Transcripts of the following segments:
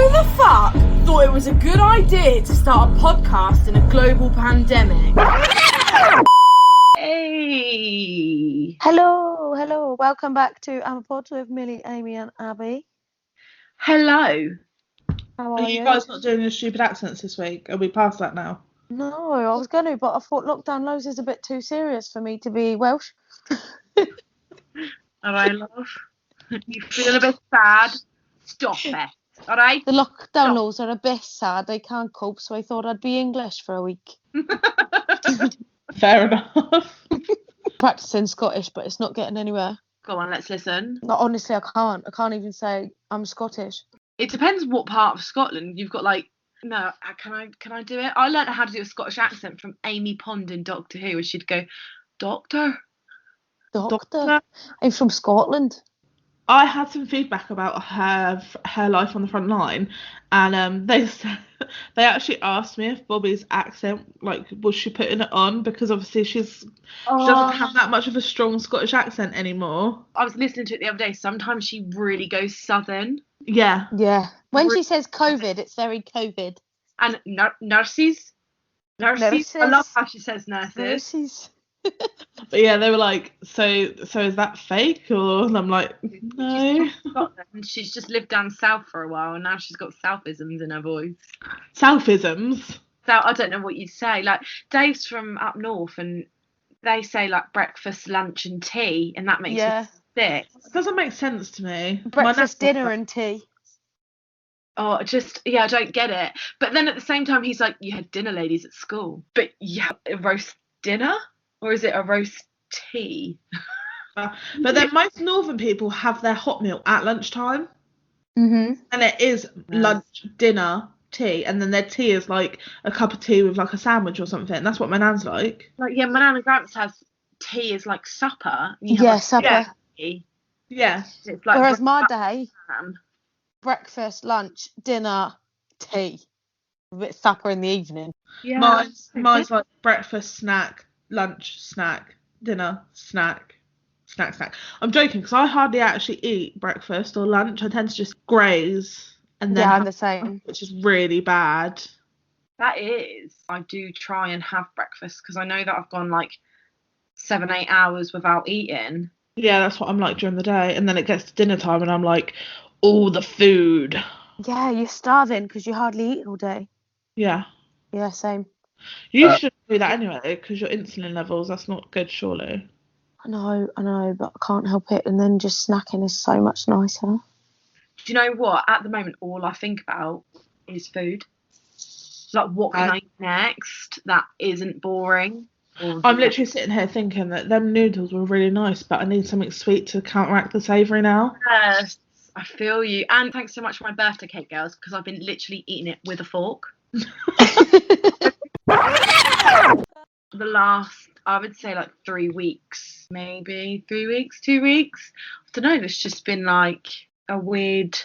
the fuck thought it was a good idea to start a podcast in a global pandemic? Hey! Hello. Welcome back to Our Pod with Millie, Amy and Abby. Hello. How Are are you you? guys not doing your stupid accents this week? Are we past that now? No, I was going to, but I thought lockdown lows is a bit too serious for me to be Welsh. Alright, love. You feel a bit sad? Stop it. Alright? The lockdown Stop. laws are a bit sad. They can't cope, so I thought I'd be English for a week. Fair enough. Practicing Scottish, but it's not getting anywhere. Go on, let's listen. No, honestly, I can't. I can't even say I'm Scottish. It depends what part of Scotland. You've got like, no, can I do it? I learned how to do a Scottish accent from Amy Pond in Doctor Who, where she'd go, Doctor. Doctor. I'm from Scotland. I had some feedback about her life on the front line, and they actually asked me if Bobby's accent, like, was she putting it on, because obviously she doesn't have that much of a strong Scottish accent anymore. I was listening to it the other day. Sometimes she really goes southern. Yeah. When she says COVID, it's very COVID. And nurses. I love how she says nurses. But yeah, they were like, so is that fake? Or, and I'm like, no. She's just lived down south for a while, and now she's got Southisms in her voice. Southisms? So I don't know what you'd say. Like, Dave's from up north, and they say like breakfast, lunch, and tea, and that makes you sick. It doesn't make sense to me. Breakfast, dinner, and tea. Oh, I don't get it. But then at the same time, he's like, you had dinner, ladies, at school, but you have a roast dinner, or is it a roast tea? But then most northern people have their hot meal at lunchtime. Mm-hmm. And it is lunch, dinner, tea, and then their tea is like a cup of tea with like a sandwich or something. That's what my nan's like. Like, yeah, my nan and gramps has tea as like supper. Supper. Tea. Yeah. It's like whereas my day, ham. breakfast, lunch, dinner, tea, a bit supper in the evening. Yeah. Mine's like breakfast, snack, lunch, snack, dinner, snack. I'm joking, because I hardly actually eat breakfast or lunch. I tend to just graze and then I'm the same, which is really bad. That is. I do try and have breakfast, because I know that I've gone like 7-8 hours without eating. Yeah, that's what I'm like during the day, and then it gets to dinner time and I'm like, all the food. Yeah, you're starving because you hardly eat all day. Yeah, same. You should do that anyway, because your insulin levels, that's not good, surely. I know, but I can't help it. And then just snacking is so much nicer. Do you know what? At the moment, all I think about is food. Like, what can I eat next that isn't boring? I'm literally sitting here thinking that them noodles were really nice, but I need something sweet to counteract the savoury now. Yes, I feel you. And thanks so much for my birthday cake, girls, because I've been literally eating it with a fork. The last, I would say, like 3 weeks, maybe 3 weeks, 2 weeks. I don't know, it's just been like a weird,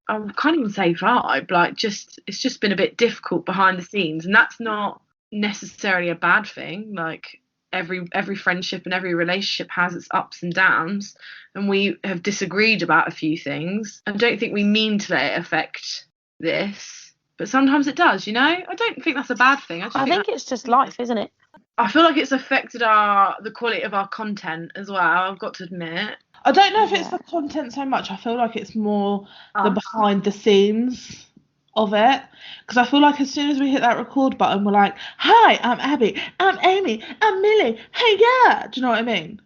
I can't even say vibe, like it's just been a bit difficult behind the scenes, and that's not necessarily a bad thing. Like, every friendship and every relationship has its ups and downs, and we have disagreed about a few things. I don't think we mean to let it affect this, but sometimes it does, you know? I don't think that's a bad thing. I think it's just life, isn't it? I feel like it's affected the quality of our content as well, I've got to admit. I don't know if it's the content so much. I feel like it's more the behind the scenes of it. Because I feel like as soon as we hit that record button, we're like, hi, I'm Abby, I'm Amy, I'm Millie, hey, yeah. Do you know what I mean?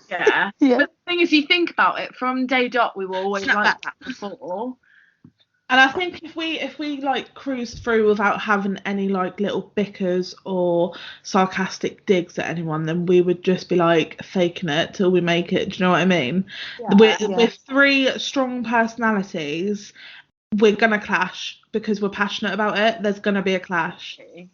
Yeah. Yeah. But the thing is, you think about it, from day dot, we were always like that before. And I think if we like cruise through without having any like little bickers or sarcastic digs at anyone, then we would just be like faking it till we make it. Do you know what I mean? Yeah, with 3 strong personalities, we're gonna clash because we're passionate about it. There's gonna be a clash. Okay.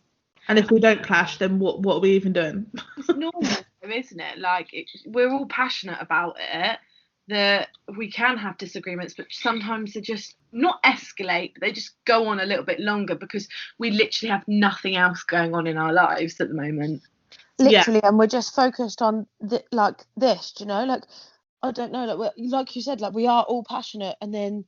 And if we don't clash, then what are we even doing? It's normal, isn't it? Like, we're all passionate about it. That we can have disagreements, but sometimes they just not escalate, but they just go on a little bit longer because we literally have nothing else going on in our lives at the moment. Literally, and we're just focused on this, you know, like, I don't know, like you said, like, we are all passionate, and then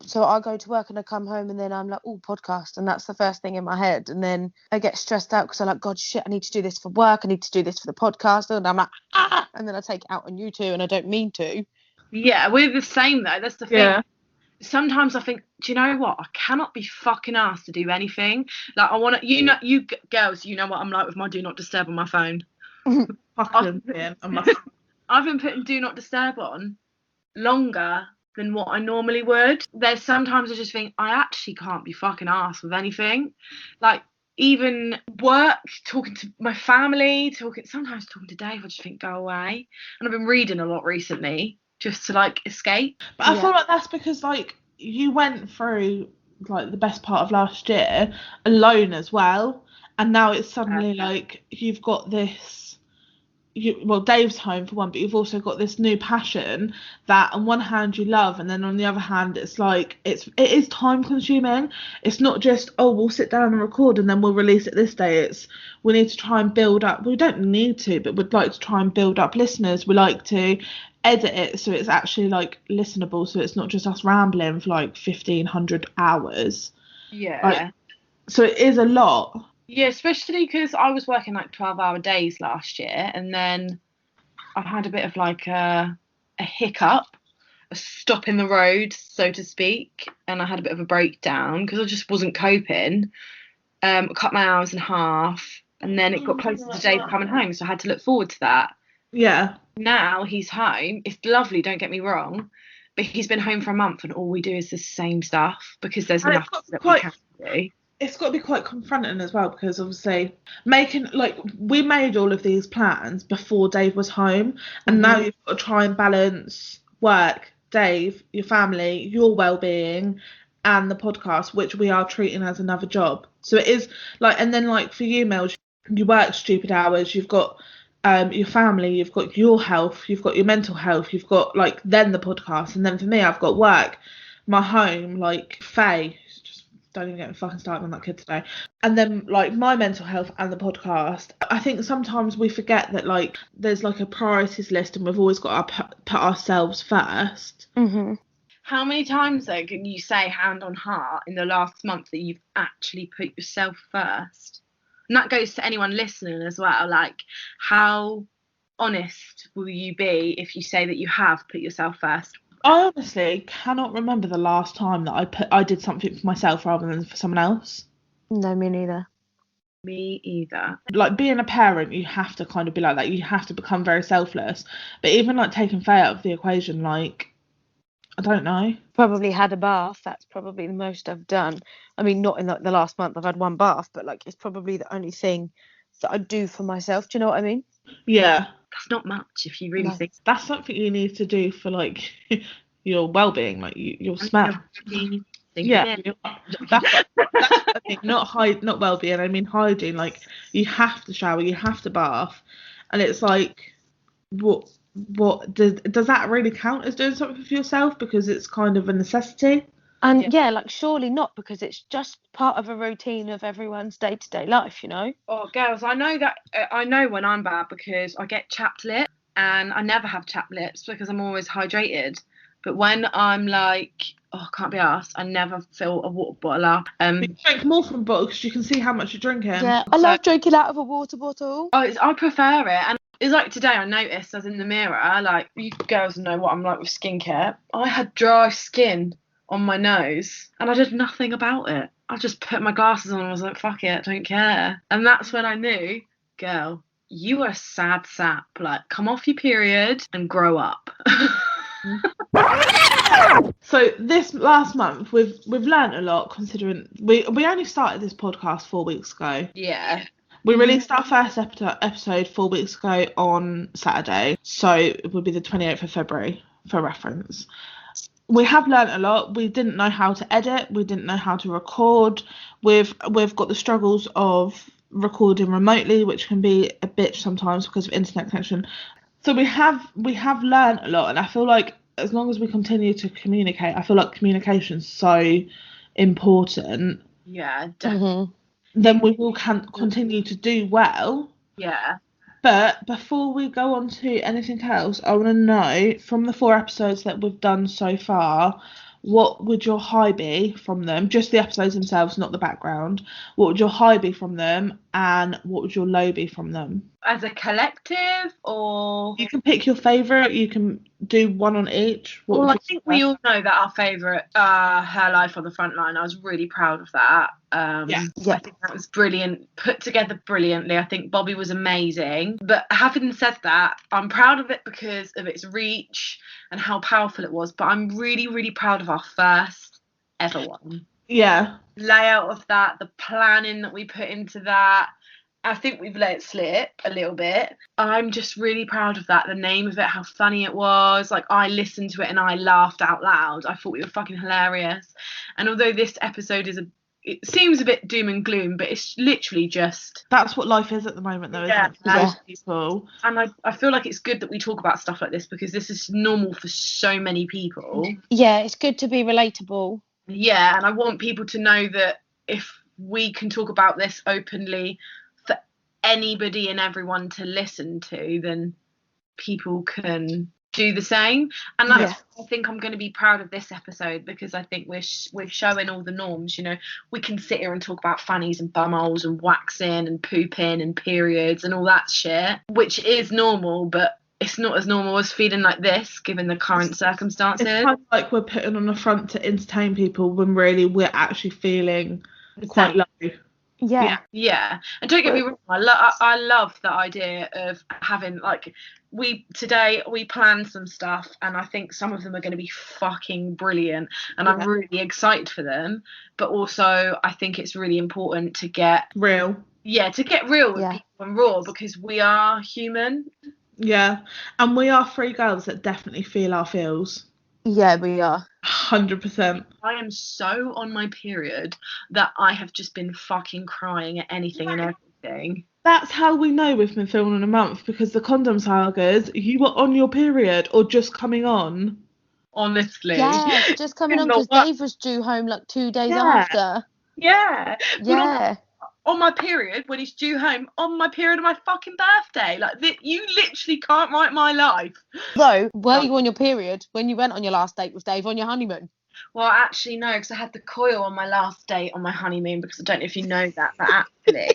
So I go to work and I come home and then I'm like, oh, podcast. And that's the first thing in my head. And then I get stressed out because I'm like, God, shit, I need to do this for work. I need to do this for the podcast. And I'm like, ah. And then I take it out on you two and I don't mean to. Yeah, we're the same though. That's the thing. Yeah. Sometimes I think, do you know what? I cannot be fucking asked to do anything. Like I want to, girls, you know what I'm like with my do not disturb on my phone. Fucking I've been putting do not disturb on longer than what I normally would. There's sometimes I just think I actually can't be fucking arsed with anything. Like even work, talking to my family, sometimes talking to Dave, I just think go away. And I've been reading a lot recently just to like escape. But I feel like that's because like you went through like the best part of last year alone as well, and now it's suddenly like you've got this. Dave's home for one, but you've also got this new passion that on one hand you love, and then on the other hand it's like it is time consuming. It's not just, oh, we'll sit down and record and then we'll release it this day. It's we need to try and build up, we don't need to, but we'd like to try and build up listeners. We like to edit it so it's actually like listenable, so it's not just us rambling for like 1,500 hours. Yeah. So it is a lot. Yeah, especially because I was working like 12-hour days last year, and then I had a bit of like a hiccup, a stop in the road, so to speak, and I had a bit of a breakdown because I just wasn't coping. Cut my hours in half, and then it got closer to Dave coming home, so I had to look forward to that. Yeah. Now he's home. It's lovely, don't get me wrong, but he's been home for a month, and all we do is the same stuff because there's nothing that we can do. It's got to be quite confronting as well, because obviously we made all of these plans before Dave was home, and now you've got to try and balance work, Dave, your family, your well-being, and the podcast, which we are treating as another job. So it is like, and then like for you, Mel, you work stupid hours, you've got your family, you've got your health, you've got your mental health, you've got like then the podcast, and then for me I've got work, my home, like Faye, don't even get me fucking started on that kid today, and then like my mental health and the podcast. I think sometimes we forget that like there's like a priorities list and we've always got to put ourselves first. How many times though can you say hand on heart in the last month that you've actually put yourself first? And that goes to anyone listening as well. Like, how honest will you be if you say that you have put yourself first? I honestly cannot remember the last time that I did something for myself rather than for someone else. No, me neither. Me either. Like being a parent, you have to kind of be like that. You have to become very selfless. But even like taking Faye out of the equation, like, I don't know. Probably had a bath. That's probably the most I've done. I mean, not in like the last month. I've had one bath, but like it's probably the only thing that I do for myself. Do you know what I mean? Yeah. That's not much if you really think. That's something you need to do for like your well-being, like your smell. Yeah, that's the thing. Not well-being. I mean hygiene. Like you have to shower, you have to bath, and it's like, what does that really count as doing something for yourself? Because it's kind of a necessity. And yeah, like surely not, because it's just part of a routine of everyone's day-to-day life, you know? Oh, girls, I know when I'm bad because I get chapped lip, and I never have chapped lips because I'm always hydrated. But when I'm like, oh, I can't be arsed, I never fill a water bottle up. You drink more from a bottle because you can see how much you're drinking. Yeah, I love drinking out of a water bottle. I prefer it. And it's like today I noticed I was in the mirror, like, you girls know what I'm like with skincare. I had dry skin on my nose and I did nothing about it. I just put my glasses on and was like, fuck it, I don't care. And that's when I knew, girl, you are a sad sap. Like, come off your period and grow up. So this last month we've learned a lot, considering we only started this podcast 4 weeks ago. Yeah. We released our first episode 4 weeks ago on Saturday, so it would be the 28th of February for reference. We have learned a lot. We didn't know how to edit. We didn't know how to record. We've got the struggles of recording remotely, which can be a bitch sometimes because of internet connection. So we have learned a lot, and I feel like as long as we continue to communicate, I feel like communication's so important. Yeah, definitely. Then we will continue to do well. Yeah. But before we go on to anything else, I want to know, from the 4 episodes that we've done so far, what would your high be from them? Just the episodes themselves, not the background. What would your high be from them, and what would your low be from them? As a collective, or You can pick your favourite. You can do one on each. What well, would I you think prefer? we all know that our favourite, Her Life on the Front Line. I was really proud of that. Yeah. Yeah. I think that was brilliant, put together brilliantly. I think Bobby was amazing. But having said that, I'm proud of it because of its reach and how powerful it was. But I'm really, really proud of our first ever one. Yeah. Layout of that, the planning that we put into that. I think we've let it slip a little bit. I'm just really proud of that. The name of it, how funny it was. Like, I listened to it and I laughed out loud. I thought we were fucking hilarious. And although this episode it seems a bit doom and gloom, but it's literally just. That's what life is at the moment, though, isn't Yeah. it? For most people. And I feel like it's good that we talk about stuff like this because this is normal for so many people. Yeah, it's good to be relatable. Yeah, and I want people to know that if we can talk about this openly for anybody and everyone to listen to, then people can do the same. And that's I think I'm going to be proud of this episode because I think we're showing all the norms. You know, we can sit here and talk about fannies and bumholes and waxing and pooping and periods and all that shit, which is normal, but it's not as normal as feeling like this given the current circumstances. It's kind of like we're putting on the front to entertain people when really we're actually feeling quite low. Yeah. And don't get me wrong, I love the idea of having, like, we planned some stuff and I think some of them are going to be fucking brilliant and I'm really excited for them, but also I think it's really important to get real with people and raw because we are human. Yeah, and we are three girls that definitely feel our feels. Yeah, we are. 100%. I am so on my period that I have just been fucking crying at anything and everything. That's how we know we've been filming in a month, because the condom sagas, you were on your period or just coming on. Honestly. Yeah, just coming on because Dave was due home like 2 days after. Yeah. Yeah. On my period, when he's due home, on my period of my fucking birthday. Like, you literally can't write my life. Though, were you on your period when you went on your last date with Dave on your honeymoon? Well, actually, no, because I had the coil on my last date on my honeymoon, because I don't know if you know that, but actually,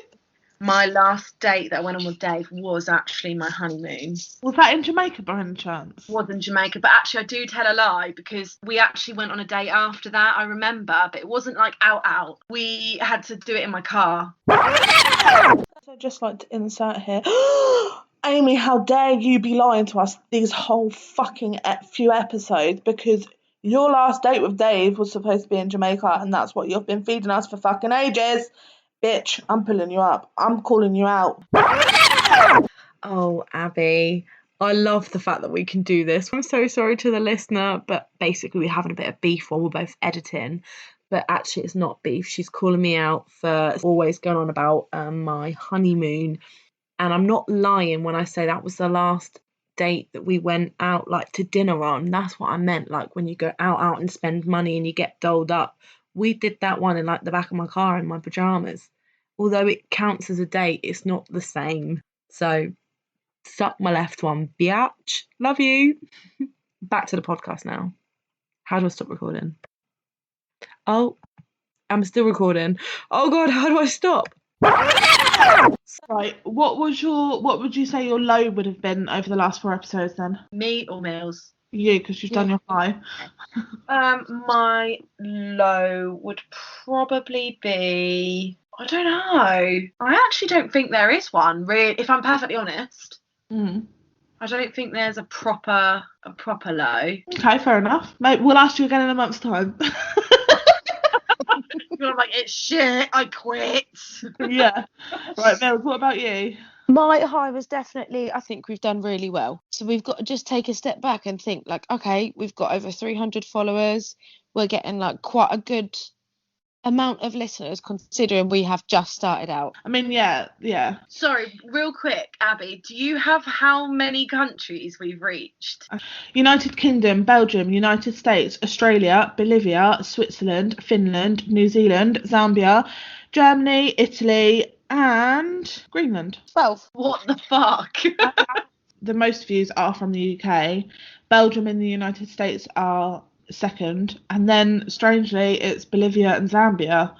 my last date that I went on with Dave was actually my honeymoon. Was that in Jamaica by any chance? Was in Jamaica, but actually I do tell a lie because we actually went on a date after that, I remember, but it wasn't like out. We had to do it in my car. I'd just like to insert here. Amy, how dare you be lying to us these whole fucking few episodes, because your last date with Dave was supposed to be in Jamaica and that's what you've been feeding us for fucking ages. Bitch, I'm pulling you up. I'm calling you out. Oh, Abby, I love the fact that we can do this. I'm so sorry to the listener, but basically we're having a bit of beef while we're both editing. But actually it's not beef. She's calling me out for always going on about my honeymoon. And I'm not lying when I say that was the last date that we went out, like, to dinner on. That's what I meant, like, when you go out and spend money and you get dolled up. We did that one in, like, the back of my car in my pajamas. Although it counts as a date, it's not the same. So, suck my left one, biatch. Love you. Back to the podcast now. How do I stop recording? Oh, I'm still recording. Oh God, how do I stop? Right, what would you say your low would have been over the last 4 episodes then? Me or Mills? You, because you've done your high. My low would probably be, I don't know. I actually don't think there is one, really, if I'm perfectly honest. I don't think there's a proper low. Okay, fair enough. Mate, we'll ask you again in a month's time. I'm like, it's shit, I quit. Yeah. Right, Mills, what about you? My high was definitely, I think we've done really well. So we've got to just take a step back and think, like, okay, we've got over 300 followers. We're getting, like, quite a good amount of listeners considering we have just started out. I mean, yeah. Sorry, real quick, Abby, do you have how many countries we've reached? United Kingdom, Belgium, United States, Australia, Bolivia, Switzerland, Finland, New Zealand, Zambia, Germany, Italy, and Greenland. 12. What the fuck? The most views are from the UK. Belgium and the United States are second, and then strangely it's Bolivia and Zambia.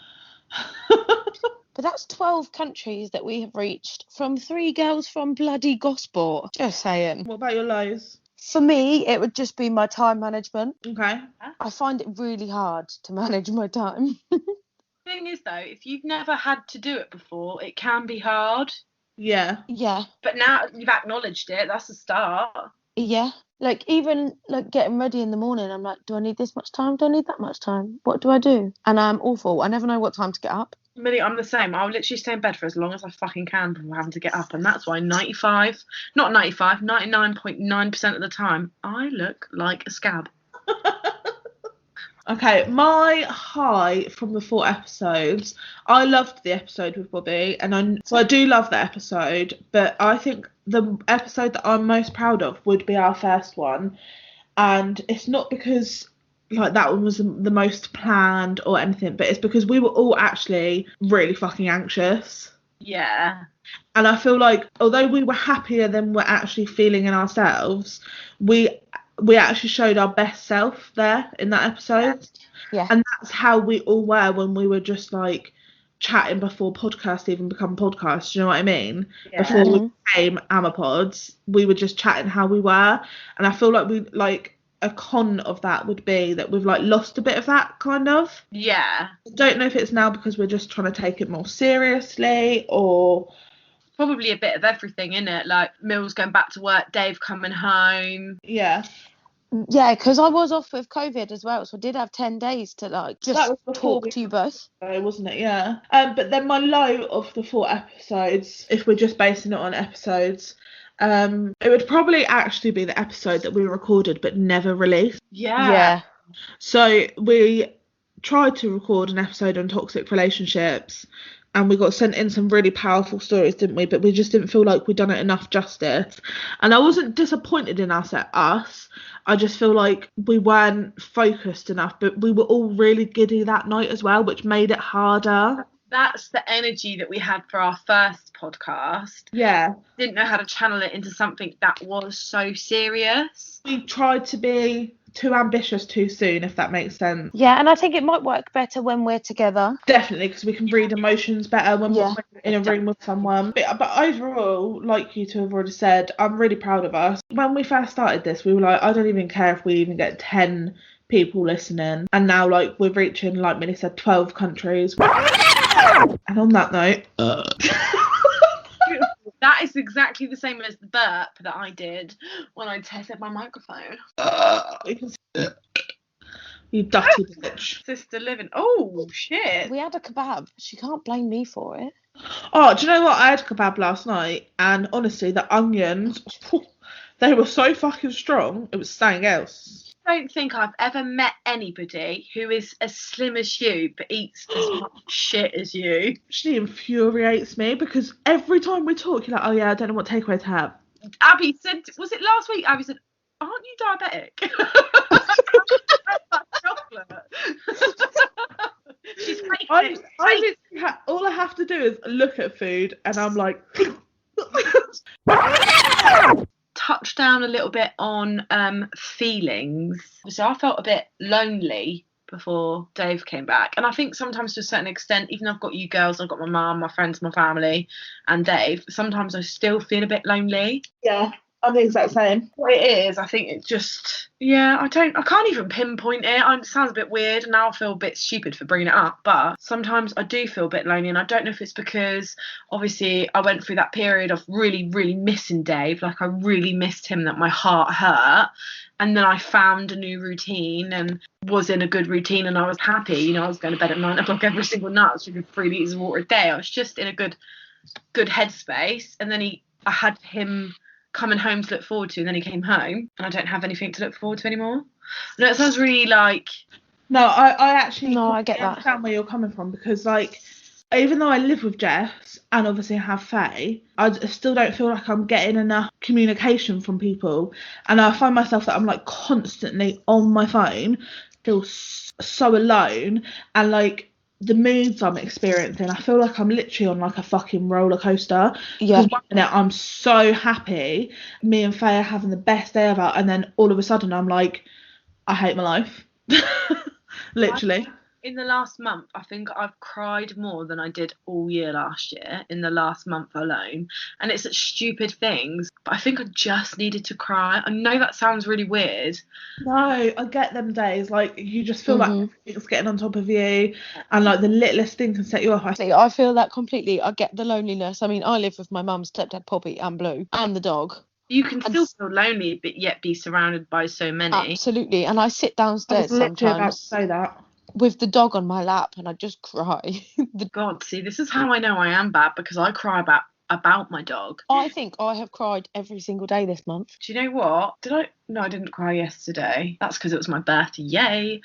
But that's 12 countries that we have reached from 3 girls from bloody Gosport. Just saying. What about your lows? For me, it would just be my time management. Okay. I find it really hard to manage my time. Thing is though, if you've never had to do it before, it can be hard. Yeah. Yeah. But now you've acknowledged it, that's a start. Yeah. Like, even like getting ready in the morning, I'm like, do I need this much time? Do I need that much time? What do I do? And I'm awful. I never know what time to get up. Millie, I'm the same. I'll literally stay in bed for as long as I fucking can before having to get up. And that's why 99.9% of the time, I look like a scab. Okay, my high from the 4 episodes, I loved the episode with Bobby, and I do love that episode, but I think the episode that I'm most proud of would be our first one, and it's not because like that one was the most planned or anything, but it's because we were all actually really fucking anxious. Yeah. And I feel like although we were happier than we're actually feeling in ourselves, we actually showed our best self there in that episode. Yeah. And that's how we all were when we were just like chatting before podcasts even become podcasts. Do you know what I mean? Yeah. Before we became Amapods, we were just chatting how we were. And I feel like we like a con of that would be that we've like lost a bit of that kind of. Yeah. I don't know if it's now because we're just trying to take it more seriously or Probably a bit of everything, innit? Like Mills going back to work, Dave coming home. yeah. Yeah, because I was off with COVID as well, so I did have 10 days to like That just was before talk to you both. Wasn't it? Yeah. But then my low of the 4 episodes, if we're just basing it on episodes, it would probably actually be the episode that we recorded but never released. Yeah. So we tried to record an episode on toxic relationships, and we got sent in some really powerful stories, didn't we? But we just didn't feel like we'd done it enough justice. And I wasn't disappointed in us. I just feel like we weren't focused enough, but we were all really giddy that night as well, which made it harder. That's the energy that we had for our first podcast. Yeah. Didn't know how to channel it into something that was so serious. We tried to be too ambitious too soon, if that makes sense. Yeah, and I think it might work better when we're together. Definitely, because we can read emotions better when we're in a room with someone. But overall, like you two have already said, I'm really proud of us. When we first started this, we were like, I don't even care if we even get 10 people listening. And now, like, we're reaching, like Minnie said, 12 countries. And on that note... That is exactly the same as the burp that I did when I tested my microphone. You dirty bitch. Sister living. Oh, shit. We had a kebab. She can't blame me for it. Oh, do you know what? I had kebab last night, and honestly, the onions, they were so fucking strong. It was something else. I don't think I've ever met anybody who is as slim as you but eats as much shit as you. She infuriates me because every time we talk, you're like, oh yeah, I don't know what takeaway to have. Abby said, was it last week? Abby said, aren't you diabetic? Chocolate. She's making it. All I have to do is look at food and I'm like... Touch down a little bit on feelings. So I felt a bit lonely before Dave came back, and I think sometimes to a certain extent, even though I've got you girls, I've got my mum, my friends, my family and Dave, sometimes I still feel a bit lonely. Yeah, I'm the exact same. What it is, I think it just, I can't even pinpoint it. It sounds a bit weird, and now I feel a bit stupid for bringing it up, but sometimes I do feel a bit lonely, and I don't know if it's because obviously I went through that period of really, really missing Dave. Like, I really missed him, that my heart hurt, and then I found a new routine and was in a good routine, and I was happy. I was going to bed at 9 o'clock every single night. I was drinking 3 litres of water a day. I was just in a good headspace, and then I had him coming home to look forward to, and then he came home and I don't have anything to look forward to anymore. No, it sounds really like... No, I actually... No, I get that. understand where you're coming from, because, like, even though I live with Jess and obviously have Faye, I still don't feel like I'm getting enough communication from people, and I find myself that I'm, like, constantly on my phone, feel so alone, and, like, the moods I'm experiencing, I feel like I'm literally on like a fucking roller coaster. Yeah. Because 1 minute I'm so happy, me and Faye are having the best day ever, and then all of a sudden I'm like, I hate my life. Literally. In the last month, I think I've cried more than I did all year last year in the last month alone. And it's such stupid things, but I think I just needed to cry. I know that sounds really weird. No, I get them days. Like, you just feel like Mhm. it's getting on top of you, and like the littlest thing can set you off. I feel that completely. I get the loneliness. I mean, I live with my mum, stepdad Poppy, and Blue, and the dog. You can And still feel lonely, but yet be surrounded by so many. absolutely. And I sit I was downstairs literally about to sometimes say that. with the dog on my lap, and I just cry. God, see, this is how I know I am bad, because I cry about my dog. I think I have cried every single day this month. Do you know what? No, I didn't cry yesterday. That's because it was my birthday. Yay.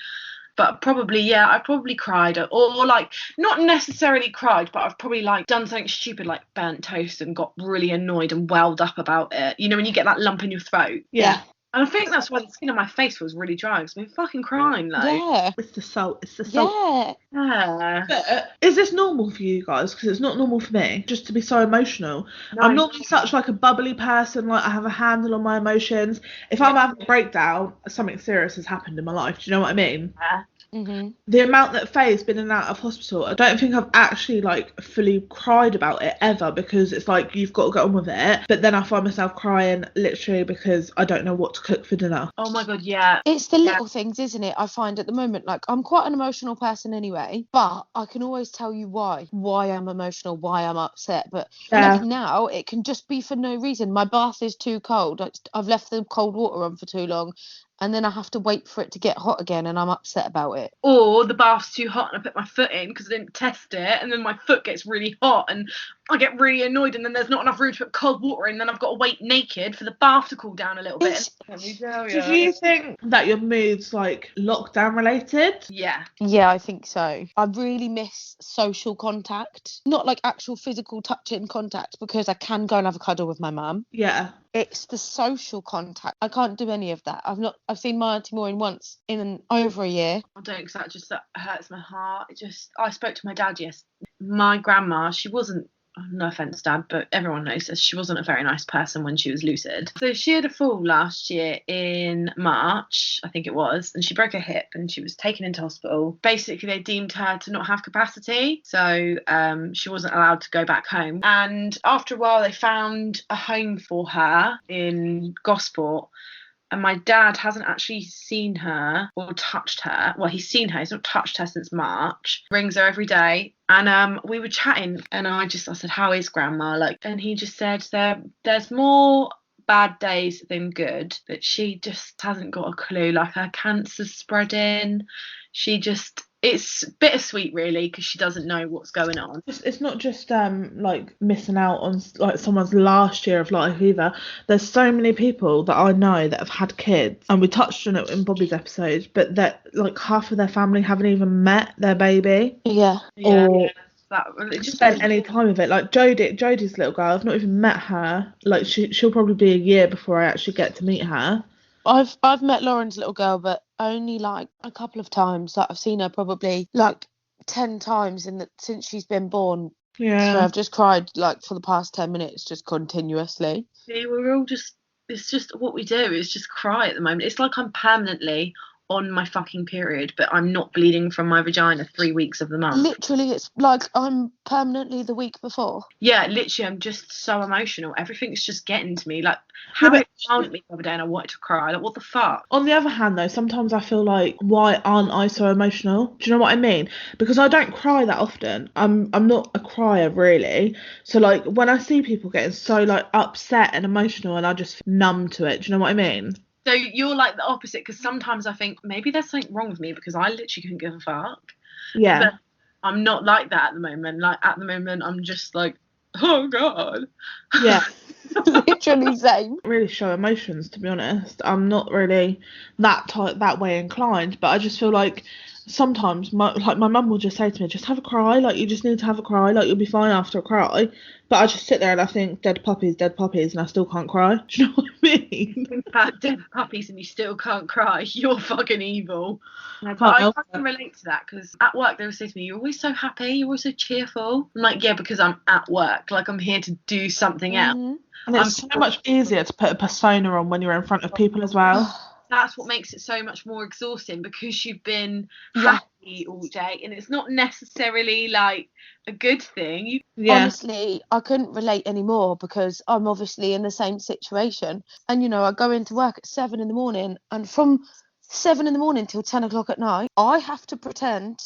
But probably, yeah, I probably cried, or like not necessarily cried, but I've probably like done something stupid like burnt toast and got really annoyed and welled up about it. You know, when you get that lump in your throat. Yeah. And I think that's why the skin on my face feels really dry, because I've been fucking crying though. Yeah. It's the salt. It's the salt. Yeah. Yeah. But is this normal for you guys? Because it's not normal for me, just to be so emotional. No. I'm normally such like a bubbly person. Like, I have a handle on my emotions. If I'm having a breakdown, something serious has happened in my life. Do you know what I mean? Yeah. Mm-hmm. The amount that Faye's been in and out of hospital, I don't think I've actually like fully cried about it ever, because it's like you've got to get on with it. But then I find myself crying literally because I don't know what to cook for dinner. Oh my God, yeah. It's the little things, isn't it? I find at the moment, like, I'm quite an emotional person anyway, but I can always tell you why I'm emotional, why I'm upset. But Yeah. like now, it can just be for no reason. My bath is too cold. I've left the cold water on for too long, and then I have to wait for it to get hot again, and I'm upset about it. Or the bath's too hot and I put my foot in because I didn't test it, and then my foot gets really hot and I get really annoyed, and then there's not enough room to put cold water in, and then I've got to wait naked for the bath to cool down a little bit. Let me tell Do you think that your mood's like lockdown related? Yeah. Yeah, I think so. I really miss social contact, not like actual physical touching contact, because I can go and have a cuddle with my mum. Yeah. It's the social contact. I can't do any of that. I've seen my auntie Maureen once in over a year. I don't, because that just hurts my heart. I spoke to my dad yesterday. My grandma, she wasn't, no offense, Dad, but everyone knows this, she wasn't a very nice person when she was lucid. So she had a fall last year in March, I think it was, and she broke her hip and she was taken into hospital. Basically, they deemed her to not have capacity, so she wasn't allowed to go back home. And after a while, they found a home for her in Gosport. And my dad hasn't actually seen her or touched her. Well, he's seen her. He's not touched her since March. Rings her every day. And we were chatting, and I said, how is Grandma? And he just said, there's more bad days than good, but she just hasn't got a clue. Like, her cancer's spreading. It's bittersweet, really, because she doesn't know what's going on. It's not just like missing out on like someone's last year of life either. There's so many people that I know that have had kids, and we touched on it in Bobby's episode, but that like half of their family haven't even met their baby. Yeah. Or It just spent any time with it. Like Jodie's little girl, I've not even met her. Like, she'll probably be a year before I actually get to meet her. I've met Lauren's little girl, but only like a couple of times. Like, I've seen her probably like 10 times since she's been born. Yeah. So I've just cried like for the past 10 minutes, just continuously. See, it's just what we do is just cry at the moment. It's like I'm permanently on my fucking period, but I'm not bleeding from my vagina 3 weeks of the month. Literally, it's like I'm permanently the week before. Yeah, literally, I'm just so emotional. Everything's just getting to me. Like, how it smiled at me the other day and I wanted to cry. Like, what the fuck? On the other hand, though, sometimes I feel like, why aren't I so emotional? Do you know what I mean? Because I don't cry that often. I'm not a crier, really. So, like, when I see people getting so, like, upset and emotional, and I just feel numb to it. Do you know what I mean? So you're like the opposite, because sometimes I think maybe there's something wrong with me because I literally couldn't give a fuck. Yeah. But I'm not like that at the moment. Like, at the moment, I'm just like, oh God. Yeah. Literally same. Really show emotions, to be honest. I'm not really that way inclined, but I just feel like sometimes my mum will just say to me, just have a cry, like, you just need to have a cry, like, you'll be fine after a cry. But I just sit there and I think, dead puppies, and I still can't cry. Do you know what I mean? Think about dead puppies and you still can't cry. You're fucking evil. I I can relate to that, because at work they would say to me, you're always so happy, you're always so cheerful. I'm like, yeah, because I'm at work. Like, I'm here to do something else. Mm-hmm. And it's so much easier to put a persona on when you're in front of people as well. that's what makes it so much more exhausting, because you've been Yeah. happy all day, and it's not necessarily like a good thing. Honestly, I couldn't relate anymore because I'm obviously in the same situation. And, you know, I go into work at 7 in the morning, and from 7 in the morning till 10 o'clock at night, I have to pretend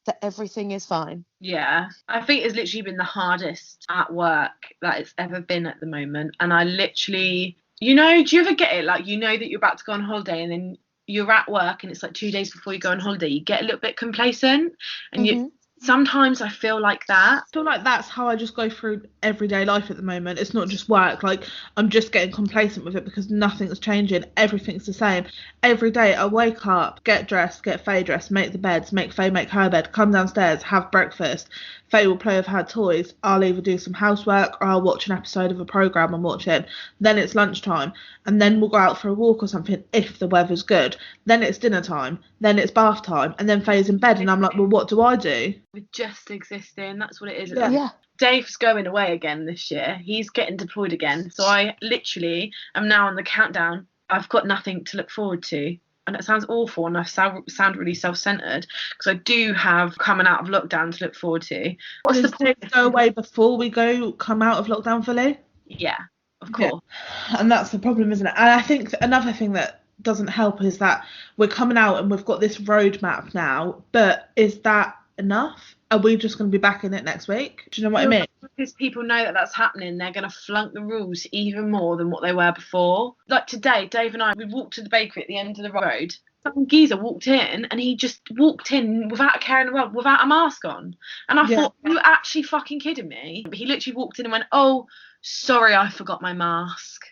that everything is fine. Yeah, I think it's literally been the hardest at work that it's ever been at the moment. And I literally, do you ever get it? Like, you know that you're about to go on holiday, and then you're at work and it's like 2 days before you go on holiday, you get a little bit complacent, and sometimes I feel like that. I feel like that's how I just go through everyday life at the moment. It's not just work. Like, I'm just getting complacent with it because nothing's changing. Everything's the same. Every day I wake up, get dressed, get Faye dressed, make the beds, make Faye make her bed, come downstairs, have breakfast. Faye will play with her toys. I'll either do some housework or I'll watch an episode of a programme I'm watching. Then it's lunchtime. And then we'll go out for a walk or something if the weather's good. Then it's dinner time. Then it's bath time. And then Faye's in bed and I'm like, well, what do I do? We're just existing. That's what it is. Yeah. Dave's going away again this year. He's getting deployed again. So I literally am now on the countdown. I've got nothing to look forward to. And it sounds awful, and I sound really self-centered, because I do have coming out of lockdown to look forward to. What's the point? Go away before we come out of lockdown fully? Yeah, of course. Yeah. And that's the problem, isn't it? And I think another thing that doesn't help is that we're coming out and we've got this roadmap now, but is that enough? Are we just going to be back in it next week? Do you know what I mean? Because people know that that's happening, they're going to flunk the rules even more than what they were before. Like today, Dave and I, we walked to the bakery at the end of the road. Some geezer walked in, and he just walked in without a care in the world, without a mask on. And I thought, are you actually fucking kidding me? But he literally walked in and went, oh, sorry, I forgot my mask.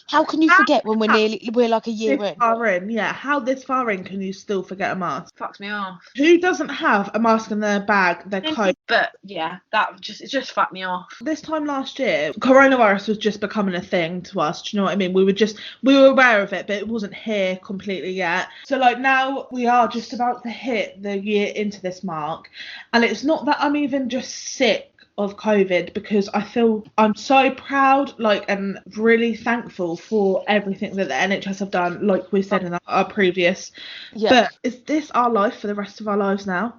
How can you forget when we're like a year this in? Far in? Yeah, how this far in can you still forget a mask? Fucks me off. Who doesn't have a mask in their bag, their coat? But yeah, it just fucked me off. This time last year, coronavirus was just becoming a thing to us. Do you know what I mean? We were aware of it, but it wasn't here completely yet. So like now we are just about to hit the year into this mark, and it's not that I'm even just sick of COVID, because I feel I'm so proud, and really thankful for everything that the NHS have done, like we said in our previous. Yeah. But is this our life for the rest of our lives now?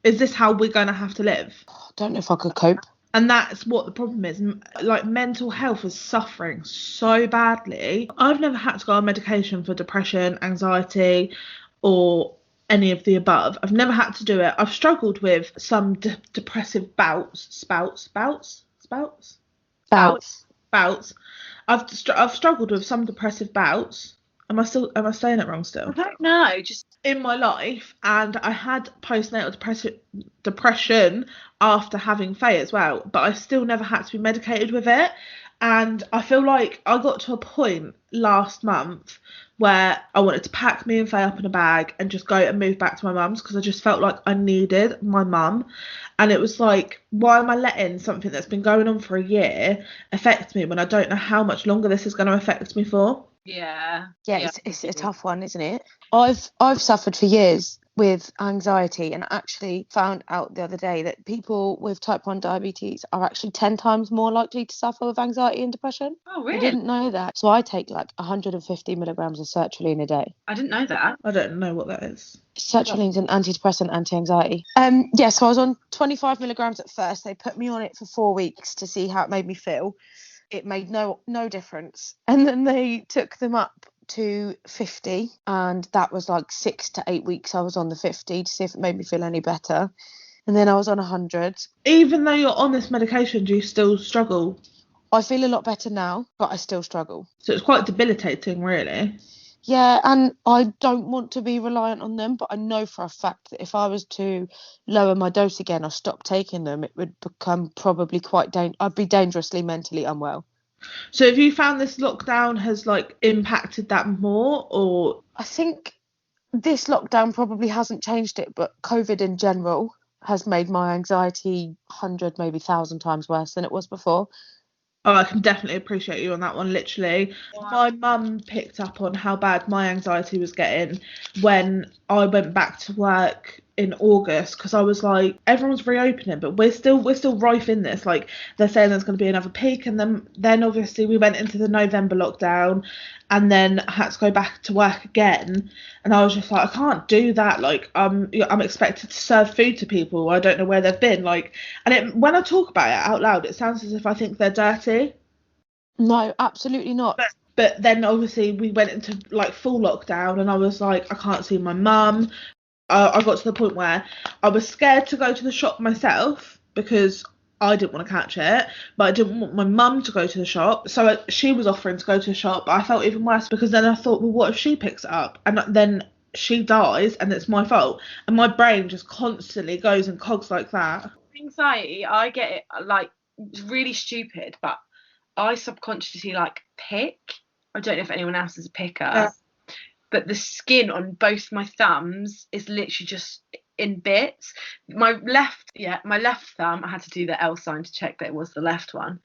Is this how we're going to have to live? I don't know if I could cope. And that's what the problem is. Like, mental health is suffering so badly. I've never had to go on medication for depression, anxiety, or any of the above. I've never had to do it. I've struggled with some depressive bouts. I've struggled with some depressive bouts. Am I saying it wrong still? I don't know. Just in my life, and I had postnatal depression after having Faye as well, but I still never had to be medicated with it. And I feel like I got to a point last month where I wanted to pack me and Faye up in a bag and just go and move back to my mum's, because I just felt like I needed my mum. And it was like, why am I letting something that's been going on for a year affect me when I don't know how much longer this is going to affect me for? Yeah. It's a tough one, isn't it? I've suffered for years with anxiety, and actually found out the other day that people with type 1 diabetes are actually 10 times more likely to suffer with anxiety and depression. Oh, really? I didn't know that. So I take like 150 milligrams of sertraline a day. I didn't know that. I don't know what that is. Sertraline's an antidepressant, anti-anxiety. So I was on 25 milligrams at first. They put me on it for 4 weeks to see how it made me feel. It made no difference. And then they took them up to 50, and that was like 6 to 8 weeks I was on the 50 to see if it made me feel any better. And then I was on 100. Even though you're on this medication, do you still struggle? I feel a lot better now, but I still struggle. So it's quite debilitating, really. Yeah, and I don't want to be reliant on them, but I know for a fact that if I was to lower my dose again or stop taking them, it would become probably I'd be dangerously mentally unwell. So have you found this lockdown has impacted that more, or? I think this lockdown probably hasn't changed it, but COVID in general has made my anxiety 100, maybe 1,000 times worse than it was before. Oh, I can definitely appreciate you on that one, literally. Wow. My mum picked up on how bad my anxiety was getting when I went back to work in August because I was like, everyone's reopening, but we're still rife in this. Like, they're saying there's going to be another peak, and then obviously we went into the November lockdown, and then I had to go back to work again, and I was just like, I can't do that. Like, I'm expected to serve food to people. I don't know where they've been. Like, and when I talk about it out loud, it sounds as if I think they're dirty. No, absolutely not. But then obviously we went into like full lockdown, and I was like, I can't see my mum. I got to the point where I was scared to go to the shop myself because I didn't want to catch it, but I didn't want my mum to go to the shop. So she was offering to go to the shop, but I felt even worse because then I thought, well, what if she picks it up and then she dies and it's my fault? And my brain just constantly goes and cogs like that. Anxiety, I get it, like, it's really stupid, but I subconsciously like pick. I don't know if anyone else is a picker. Yeah. But the skin on both my thumbs is literally just in bits. My left thumb, I had to do the L sign to check that it was the left one,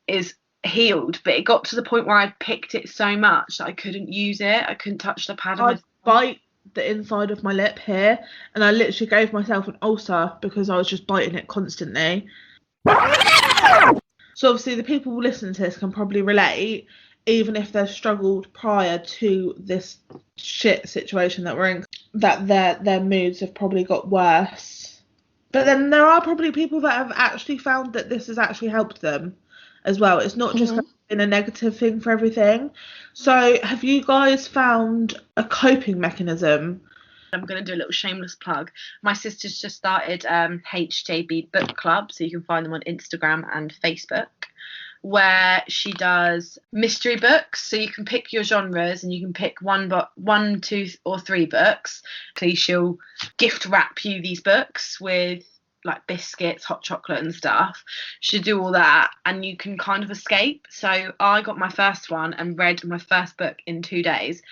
is healed. But it got to the point where I picked it so much that I couldn't use it. I couldn't touch the pad. I bite the inside of my lip here, and I literally gave myself an ulcer because I was just biting it constantly. So obviously the people listening to this can probably relate, even if they've struggled prior to this shit situation that we're in, that their moods have probably got worse. But then there are probably people that have actually found that this has actually helped them as well. It's not just been a negative thing for everything. So have you guys found a coping mechanism? I'm going to do a little shameless plug. My sister's just started HJB Book Club, so you can find them on Instagram and Facebook, where she does mystery books. So you can pick your genres and you can pick one, two, or three books. Please, she'll gift wrap you these books with like biscuits, hot chocolate and stuff. She'll do all that and you can kind of escape. So I got my first one and read my first book in 2 days.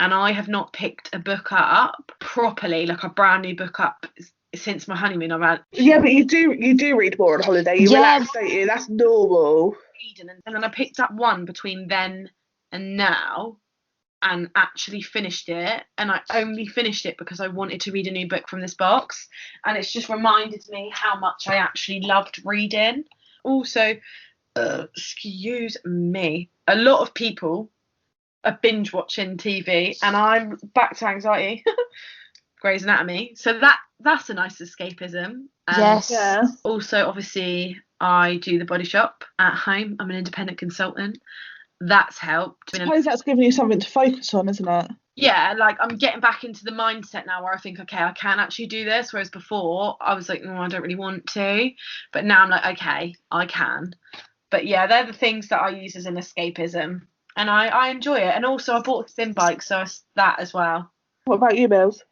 And I have not picked a book up properly, like a brand new book up, since my honeymoon. I've had. Yeah, but you do read more on holiday. You relax, don't you? That's normal. And then I picked up one between then and now and actually finished it. And I only finished it because I wanted to read a new book from this box. And it's just reminded me how much I actually loved reading. Also, excuse me, a lot of people are binge watching TV, and I'm back to anxiety. Grey's Anatomy. So that's a nice escapism. Yes. Yeah. Also, obviously, I do the Body Shop at home. I'm an independent consultant. That's helped. I suppose that's giving you something to focus on, isn't it? Yeah, like I'm getting back into the mindset now where I think, okay, I can actually do this. Whereas before, I was like, no, I don't really want to. But now I'm like, okay, I can. But yeah, they're the things that I use as an escapism. And I enjoy it. And also, I bought a thin bike, so that as well. What about you, Mills?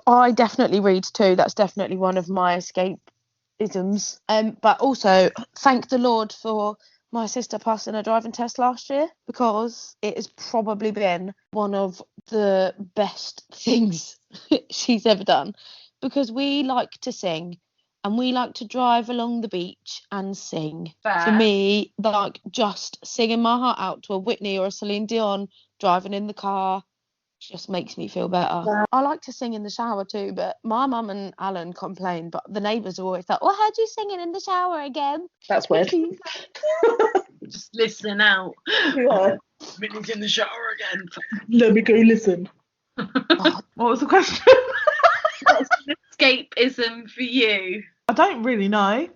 I definitely read too. That's definitely one of my escapisms. But also, thank the Lord for my sister passing her driving test last year, because it has probably been one of the best things she's ever done. Because we like to sing and we like to drive along the beach and sing. Fair. For me, like just singing my heart out to a Whitney or a Celine Dion, driving in the car, just makes me feel better. Yeah. I like to sing in the shower too, but my mum and Alan complain, but the neighbours are always like, well, I heard you singing in the shower again. That's weird. Just listening out. Yeah. Whitney's in the shower again. Let me go listen. What was the question? Escapism for you? I don't really know.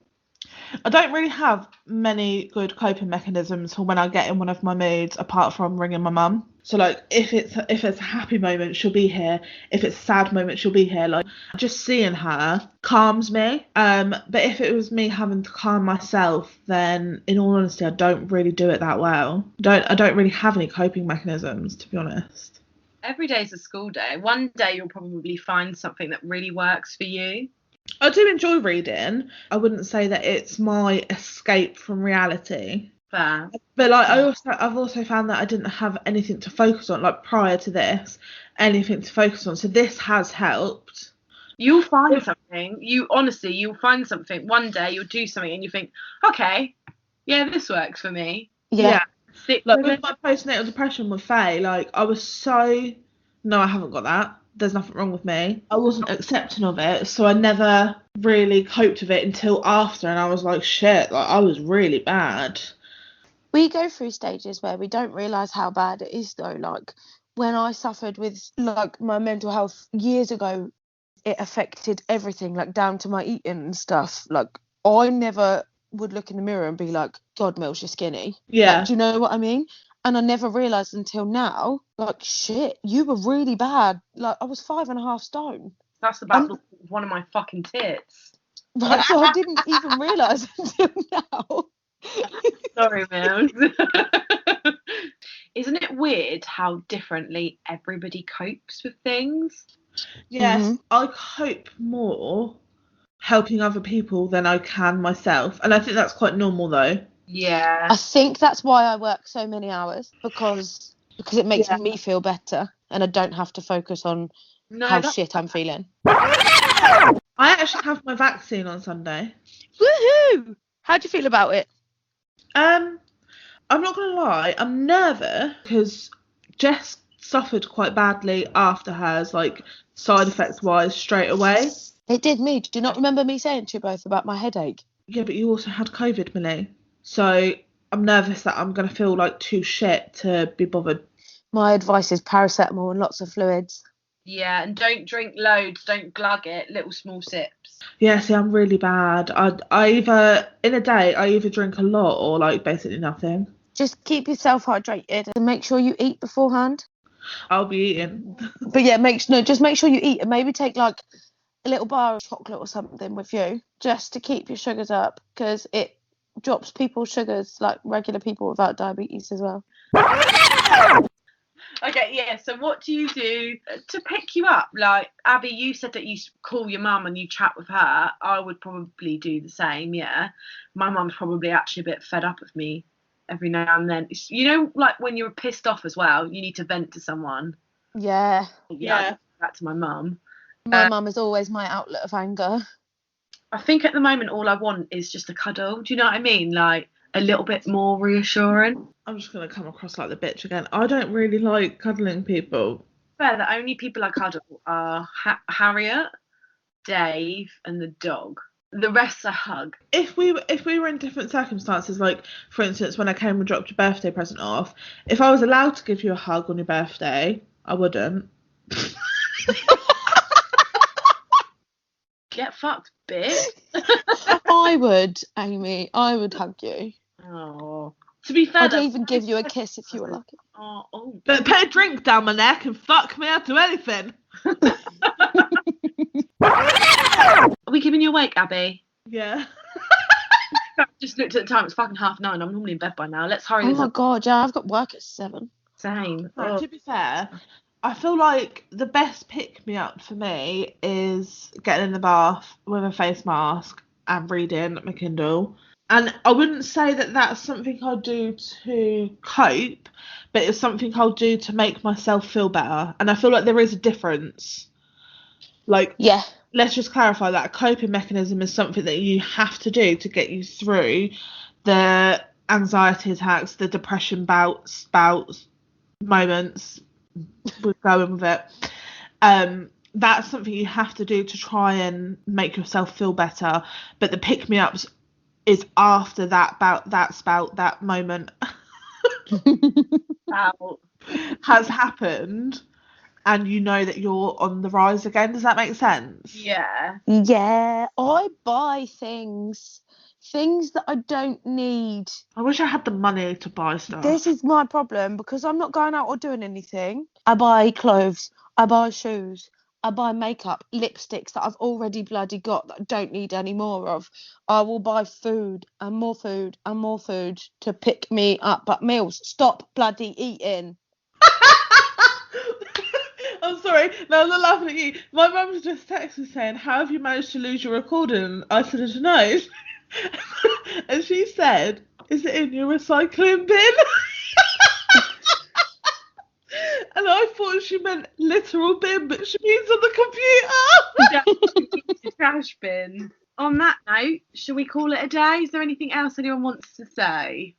I don't really have many good coping mechanisms for when I get in one of my moods, apart from ringing my mum. So like, if it's a happy moment, she'll be here. If it's a sad moment, she'll be here. Like, just seeing her calms me. But if it was me having to calm myself, then in all honesty, I don't really do it that well. I don't really have any coping mechanisms, to be honest. Every day's a school day. One day you'll probably find something that really works for you. I do enjoy reading. I wouldn't say that it's my escape from reality. Fair. But like, I've also found that I didn't have anything to focus on, like prior to this, anything to focus on. So this has helped. You'll find something. You'll find something. One day you'll do something and you think, okay, yeah, this works for me. Yeah. Stick Like with with it. my postnatal depression with Faye, like I was so, no, I haven't got that. there's nothing wrong with me. I wasn't accepting of it, so I never really coped with it until after, and I was like, shit, like I was really bad. We go through stages where we don't realise how bad it is though. Like when I suffered with like my mental health years ago, it affected everything, like down to my eating and stuff. Like I never would look in the mirror and be like, God, Mills, you're skinny. Yeah. Like, do you know what I mean? And I never realised until now, like, shit, you were really bad. Like I was 5.5 stone. That's about one of my fucking tits. Right, so I didn't even realise until now. Sorry, Mills. Isn't it weird how differently everybody copes with things? Yes, I cope more helping other people than I can myself. And I think that's quite normal though. Yeah. I think that's why I work so many hours, because it makes me feel better and I don't have to focus on how shit I'm feeling. I actually have my vaccine on Sunday. Woohoo! How do you feel about it? I'm not gonna lie, I'm nervous because Jess suffered quite badly after hers, like side effects wise, straight away. It did me. Do you not remember me saying to you both about my headache? Yeah, but you also had COVID, Millie. So I'm nervous that I'm gonna feel like too shit to be bothered. My advice is paracetamol and lots of fluids. Yeah, and don't drink loads, don't glug it, little small sips. Yeah, see, I'm really bad. I either, in a day, I either drink a lot or like basically nothing. Just keep yourself hydrated and make sure you eat beforehand. I'll be eating. But yeah, just make sure you eat and maybe take like a little bar of chocolate or something with you just to keep your sugars up, because it drops people's sugars, like regular people without diabetes as well. Okay, yeah, so what do you do to pick you up? Like, Abby, you said that you call your mum and you chat with her. I would probably do the same, yeah. My mum's probably actually a bit fed up with me every now and then. You know, like when you're pissed off as well, you need to vent to someone. Yeah. Yeah. I do that to my mum. My mum is always my outlet of anger. I think at the moment all I want is just a cuddle. Do you know what I mean? Like a little bit more reassuring. I'm just going to come across like the bitch again. I don't really like cuddling people. Fair, the only people I cuddle are Harriet, Dave, and the dog. The rest I hug. If we were in different circumstances, like for instance when I came and dropped your birthday present off, if I was allowed to give you a hug on your birthday, I wouldn't. Get fucked, bitch. I would, Amy. I would hug you. Oh. To be fair, I'd even give you a kiss if you were lucky. Oh. But put a drink down my neck and fuck me, I'd do anything. Are we keeping you awake, Abby? Yeah. I just looked at the time, it's fucking 9:30. I'm normally in bed by now. Let's hurry this Oh my up. god, yeah, I've got work at 7. Same. No, to be fair, I feel like the best pick-me-up for me is getting in the bath with a face mask and reading my Kindle. And I wouldn't say that that's something I do to cope, but it's something I'll do to make myself feel better. And I feel like there is a difference. Like, yeah, let's just clarify that a coping mechanism is something that you have to do to get you through the anxiety attacks, the depression bouts, moments. We're going with it. That's something you have to do to try and make yourself feel better. But the pick-me-ups is after that that moment has happened and you know that you're on the rise again. Does that make sense? Yeah. Yeah, I buy things that I don't need. I wish I had the money to buy stuff. This is my problem because I'm not going out or doing anything. I buy clothes, I buy shoes, I buy makeup, lipsticks that I've already bloody got that I don't need any more of. I will buy food and more food and more food to pick me up. But Mills, stop bloody eating. I'm sorry, no, I'm not laughing at you. My mum's just texted saying, how have you managed to lose your recording? I said, I don't know. And she said, is it in your recycling bin? And I thought she meant literal bin, but she means on the computer. Trash bin. On that note, shall we call it a day? Is there anything else anyone wants to say?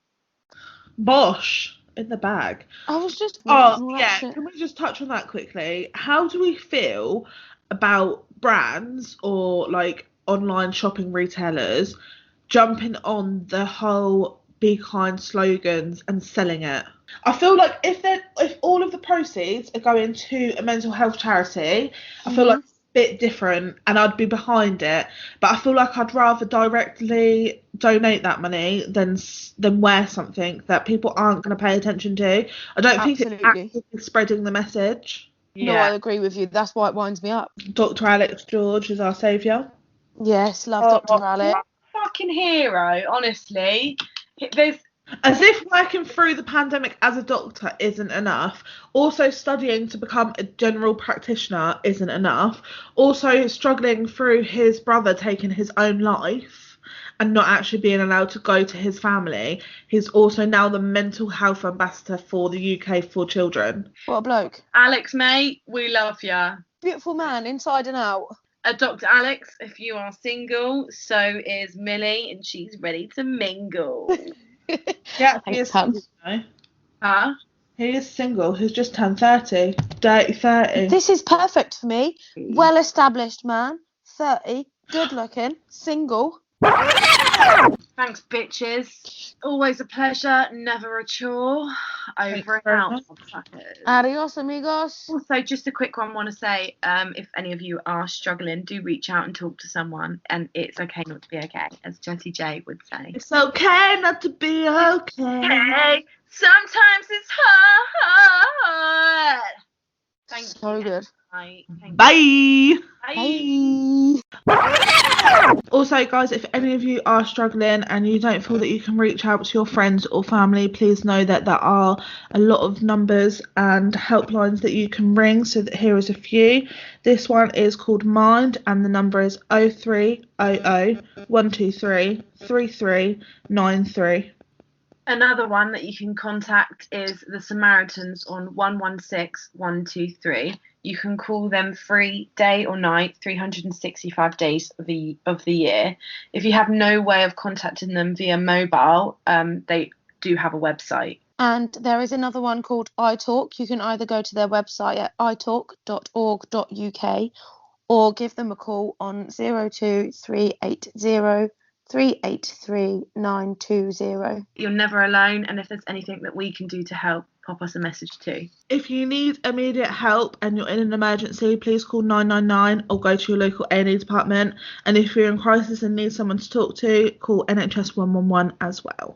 Bosh. in the bag. I was just Oh, all that yeah. shit. Can we just touch on that quickly? How do we feel about brands or like online shopping retailers jumping on the whole be kind slogans and selling it? I feel like if all of the proceeds are going to a mental health charity, I feel like it's a bit different and I'd be behind it. But I feel like I'd rather directly donate that money than wear something that people aren't going to pay attention to. I don't think it's Absolutely. actively spreading the message. No, I agree with you. That's why it winds me up. Dr. Alex George is our saviour. Yes, love Oh, Dr. Alex. fucking hero, honestly. There's As if working through the pandemic as a doctor isn't enough, also studying to become a general practitioner isn't enough, also struggling through his brother taking his own life and not actually being allowed to go to his family, he's also now the mental health ambassador for the UK for children. What a bloke. Alex, mate, we love ya. Beautiful man, inside and out. Dr. Alex, if you are single, so is Millie, and she's ready to mingle. Yeah, he Thanks, is Pam. single, you know. Huh? He is single. He's just turned 30. Dirty 30. This is perfect for me. Well established man, 30, good looking, single. Thanks, bitches. Always a pleasure, never a chore. Over and very out, much. motherfuckers. Adios, amigos. Also, just a quick one, want to say, if any of you are struggling, do reach out and talk to someone, and it's okay not to be okay, as Jessie J would say. It's okay not to be okay. Hey, sometimes it's hard. Thank So you. good. Thank you. Bye. Bye. Also, guys, if any of you are struggling and you don't feel that you can reach out to your friends or family, please know that there are a lot of numbers and helplines that you can ring. So that here is a few. This one is called Mind, and the number is 0300 123 3393. Another one that you can contact is the Samaritans on 116 123. You can call them free day or night, 365 days of the year. If you have no way of contacting them via mobile, they do have a website. And there is another one called iTalk. You can either go to their website at italk.org.uk or give them a call on 02380 383 920. You're never alone, and if there's anything that we can do to help, pop us a message too. If you need immediate help and you're in an emergency, please call 999 or go to your local A&E department. And if you're in crisis and need someone to talk to, call NHS 111 as well.